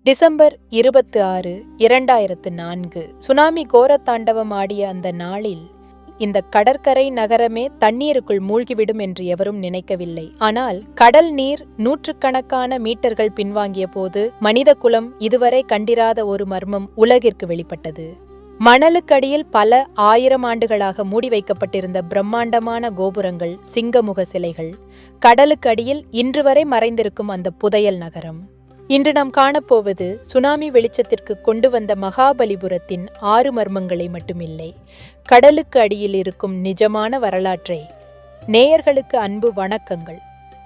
December 26, 2004 tsunami கோரத்தாண்டவம் ஆடிய அந்த நாளில் இந்த கடற்கரை நகரமே தண்ணீருக்குள் மூழ்கிவிடும் என்று எவரும் நினைக்கவில்லை. ஆனால் கடல் நீர் நூற்றுக்கணக்கான மீட்டர்கள் பின்வாங்கிய போது மனித குலம் இதுவரை கண்டிராத ஒரு மர்மம் உலகிற்கு வெளிப்பட்டது. மணலுக்கடியில் பல 1000 ஆண்டுகளாக மூடி வைக்கப்பட்டிருந்த பிரம்மாண்டமான கோபுரங்கள், சிங்கமுக சிலைகள், கடலுக்கு அடியில் இன்று வரை மறைந்திருக்கும் அந்த புதையல் நகரம். இன்று நாம் காணப்போவது சுனாமி வெளிச்சத்திற்கு கொண்டு வந்த மகாபலிபுரத்தின் 6 மர்மங்களை மட்டுமில்லை, கடலுக்கு அடியில் இருக்கும் நிஜமான வரலாற்றை. நேயர்களுக்கு அன்பு வணக்கங்கள்.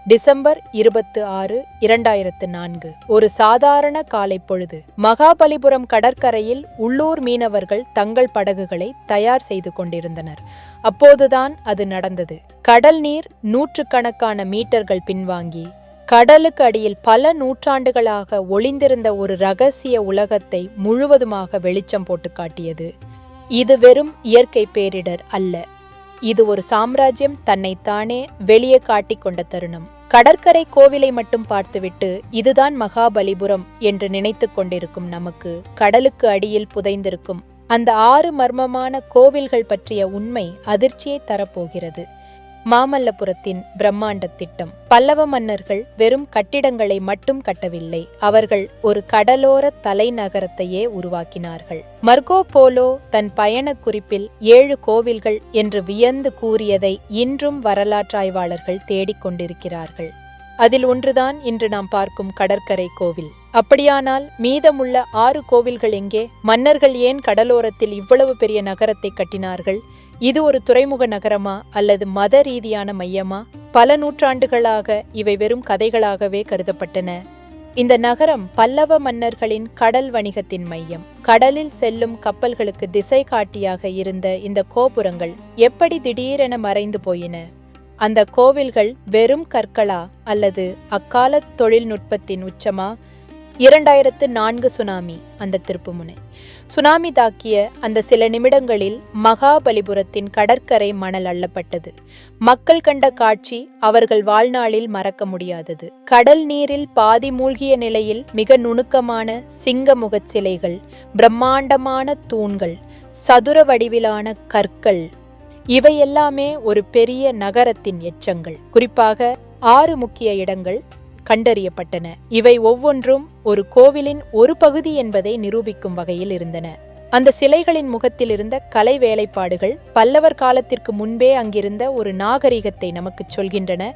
டிசம்பர் 26, 2004 ஒரு சாதாரண காலை பொழுது மகாபலிபுரம் கடற்கரையில் உள்ளூர் மீனவர்கள் தங்கள் படகுகளை தயார் செய்து கொண்டிருந்தனர். அப்போதுதான் அது நடந்தது. கடல் நீர் நூற்றுக்கணக்கான மீட்டர்கள் பின்வாங்கி கடலுக்கு அடியில் பல நூற்றாண்டுகளாக ஒளிந்திருந்த ஒரு இரகசிய உலகத்தை முழுவதுமாக வெளிச்சம் போட்டு காட்டியது. இது வெறும் இயற்கை பேரிடர் அல்ல, இது ஒரு சாம்ராஜ்யம் தன்னைத்தானே வெளியே காட்டிக் கொண்ட தருணம். கடற்கரை கோவிலை மட்டும் பார்த்துவிட்டு இதுதான் மகாபலிபுரம் என்று நினைத்து கொண்டிருக்கும் நமக்கு கடலுக்கு அடியில் புதைந்திருக்கும் அந்த 6 மர்மமான கோவில்கள் பற்றிய உண்மை அதிர்ச்சியை தரப்போகிறது. மாமல்லபுரத்தின் பிரம்மாண்ட திட்டம். பல்லவ மன்னர்கள் வெறும் கட்டிடங்களை மட்டும் கட்டவில்லை, அவர்கள் ஒரு கடலோர தலைநகரத்தையே உருவாக்கினார்கள். மர்கோ போலோ தன் பயண குறிப்பில் 7 கோவில்கள் என்று வியந்து கூறியதை இன்றும் வரலாற்றாய்வாளர்கள் தேடிக்கொண்டிருக்கிறார்கள். அதில் ஒன்றுதான் இன்று நாம் பார்க்கும் கடற்கரை கோவில். அப்படியானால் மீதமுள்ள 6 கோவில்கள் எங்கே? மன்னர்கள் ஏன் கடலோரத்தில் இவ்வளவு பெரிய நகரத்தை கட்டினார்கள்? இது ஒரு துறைமுக நகரமா அல்லது மத ரீதியான மையமா? பல நூற்றாண்டுகளாக இவை வெறும் கதைகளாகவே கருதப்பட்டன. இந்த நகரம் பல்லவ மன்னர்களின் கடல் வணிகத்தின் மையம். கடலில் செல்லும் கப்பல்களுக்கு திசை காட்டியாக இருந்த இந்த கோபுரங்கள் எப்படி திடீரென மறைந்து போயின? அந்த கோவில்கள் வெறும் கற்களா அல்லது அக்கால தொழில்நுட்பத்தின் உச்சமா? 2004 சுனாமி, அந்த திருப்புமுனை. சுனாமி தாக்கிய அந்த சில நிமிடங்களில் மகாபலிபுரத்தின் கடற்கரை மணல் அள்ளப்பட்டது. மக்கள் கண்ட காட்சி அவர்கள் வாழ்நாளில் மறக்க முடியாதது. கடல் நீரில் பாதி மூழ்கிய நிலையில் மிக நுணுக்கமான சிங்கமுகச் சிலைகள், பிரம்மாண்டமான தூண்கள், சதுர வடிவிலான கற்கள், இவையெல்லாமே ஒரு பெரிய நகரத்தின் எச்சங்கள். குறிப்பாக 6 முக்கிய இடங்கள் கண்டறியப்பட்டன. இவை ஒவ்வொன்றும் ஒரு கோவிலின் ஒரு பகுதி என்பதை நிரூபிக்கும் வகையில் இருந்தன. அந்த சிலைகளின் முகத்தில் இருந்த கலை வேலைப்பாடுகள் பல்லவர் காலத்திற்கு முன்பே அங்கிருந்த ஒரு நாகரிகத்தை நமக்கு சொல்கின்றன.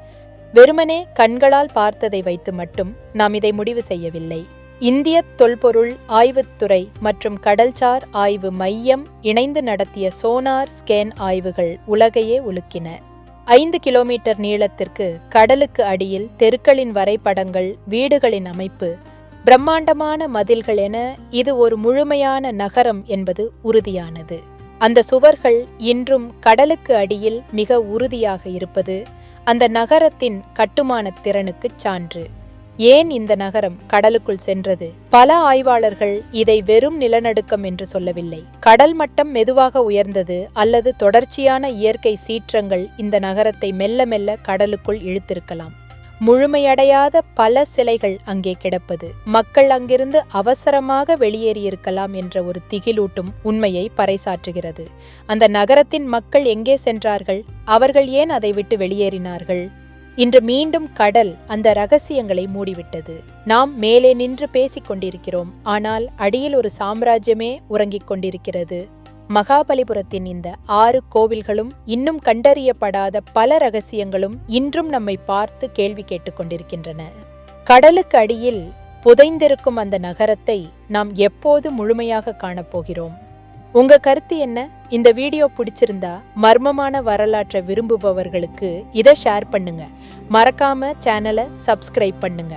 வெறுமனே கண்களால் பார்த்ததை வைத்து மட்டும் நாம் இதை முடிவு செய்யவில்லை. இந்திய தொல்பொருள் ஆய்வுத்துறை மற்றும் கடல்சார் ஆய்வு மையம் இணைந்து நடத்திய சோனார் ஸ்கேன் ஆய்வுகள் உலகையே உலுக்கின. 5 கிலோமீட்டர் நீளத்திற்கு கடலுக்கு அடியில் தெருக்களின் வரைபடங்கள், வீடுகளின் அமைப்பு, பிரம்மாண்டமான மதில்கள் என இது ஒரு முழுமையான நகரம் என்பது உறுதியானது. அந்த சுவர்கள் இன்றும் கடலுக்கு அடியில் மிக உறுதியாக இருப்பது அந்த நகரத்தின் கட்டுமான திறனுக்கு சான்று. ஏன் இந்த நகரம் கடலுக்குள் சென்றது? பல ஆய்வாளர்கள் இதை வெறும் நிலநடுக்கம் என்று சொல்லவில்லை. கடல் மட்டம் மெதுவாக உயர்ந்தது அல்லது தொடர்ச்சியான இயற்கை சீற்றங்கள் இந்த நகரத்தை மெல்ல மெல்ல கடலுக்குள் இழுத்திருக்கலாம். முழுமையடையாத பல சிலைகள் அங்கே கிடப்பது மக்கள் அங்கிருந்து அவசரமாக வெளியேறியிருக்கலாம் என்ற ஒரு திகிலூட்டும் உண்மையை பறைசாற்றுகிறது. அந்த நகரத்தின் மக்கள் எங்கே சென்றார்கள்? அவர்கள் ஏன் அதை விட்டு வெளியேறினார்கள்? இன்று மீண்டும் கடல் அந்த ரகசியங்களை மூடிவிட்டது. நாம் மேலே நின்று பேசிக் கொண்டிருக்கிறோம், ஆனால் அடியில் ஒரு சாம்ராஜ்யமே உறங்கிக் கொண்டிருக்கிறது. மகாபலிபுரத்தின் இந்த 6 கோவில்களும் இன்னும் கண்டறியப்படாத பல ரகசியங்களும் இன்றும் நம்மை பார்த்து கேள்வி கேட்டுக்கொண்டிருக்கின்றன. கடலுக்கு அடியில் புதைந்திருக்கும் அந்த நகரத்தை நாம் எப்போது முழுமையாக காணப்போகிறோம்? உங்க கருத்து என்ன? இந்த வீடியோ பிடிச்சிருந்தா மர்மமான வரலாற்றை விரும்புபவர்களுக்கு இதை ஷேர் பண்ணுங்க. மறக்காம சேனலை சப்ஸ்கிரைப் பண்ணுங்க.